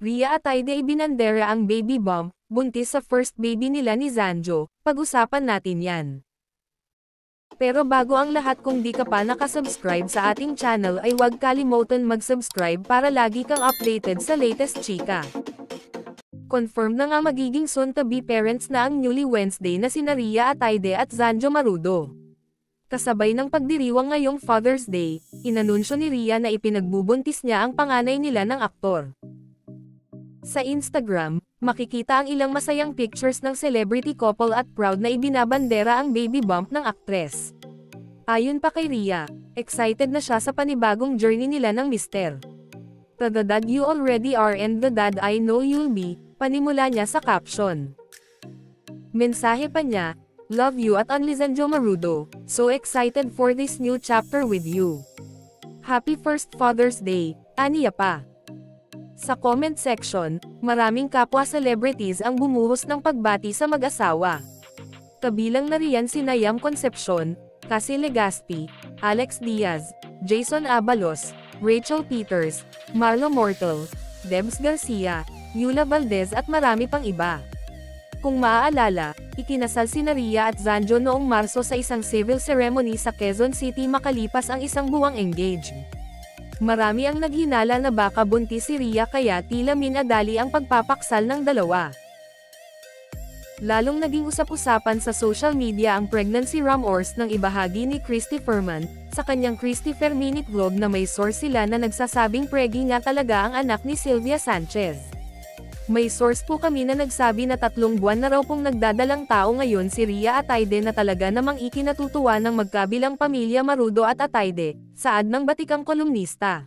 Rhea Atayde ibinandera ang baby bump, buntis sa first baby nila ni Zanjo, pag-usapan natin yan. Pero bago ang lahat, kung di ka pa nakasubscribe sa ating channel ay huwag kalimutan mag-subscribe para lagi kang updated sa latest chika. Confirm na nga magiging soon-to-be parents na ang newly Wednesday na sina Rhea Atayde at Zanjo Marudo. Kasabay ng pagdiriwang ngayong Father's Day, inanunsyo ni Rhea na ipinagbubuntis niya ang panganay nila ng aktor. Sa Instagram, makikita ang ilang masayang pictures ng celebrity couple at proud na ibinabandera ang baby bump ng aktres. Ayon pa kay Rhea, excited na siya sa panibagong journey nila ng mister. "The dad you already are and the dad I know you'll be," panimula niya sa caption. Mensahe pa niya, "Love you at only Zanjo Marudo, so excited for this new chapter with you. Happy first Father's Day," aniya pa. Sa comment section, maraming kapwa celebrities ang bumuhos ng pagbati sa mag-asawa. Kabilang na riyan sina Yam Concepcion, Cassie Legaspi, Alex Diaz, Jason Abalos, Rachel Peters, Marlo Mortal, Debs Garcia, Yula Valdez at marami pang iba. Kung maaalala, ikinasal sina Rhea at Zanjo noong Marso sa isang civil ceremony sa Quezon City makalipas ang isang buwang engaged. Marami ang naghinala na baka buntis si Rhea kaya tila minadali ang pagpapaksal ng dalawa. Lalong naging usap-usapan sa social media ang pregnancy rumors ng ibahagi ni Christy Ferman, sa kanyang Christopher Minute vlog na may source sila na nagsasabing preggy nga talaga ang anak ni Sylvia Sanchez. "May source po kami na nagsabi na 3 buwan na raw pong nagdadalang tao ngayon si Rhea Atayde na talaga namang ikinatutuwa ng magkabilang pamilya Marudo at Atayde," saad ng batikang kolumnista.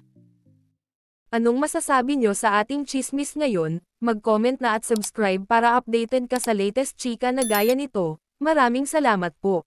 Anong masasabi nyo sa ating chismis ngayon? Mag-comment na at subscribe para updated ka sa latest chika na gaya nito. Maraming salamat po.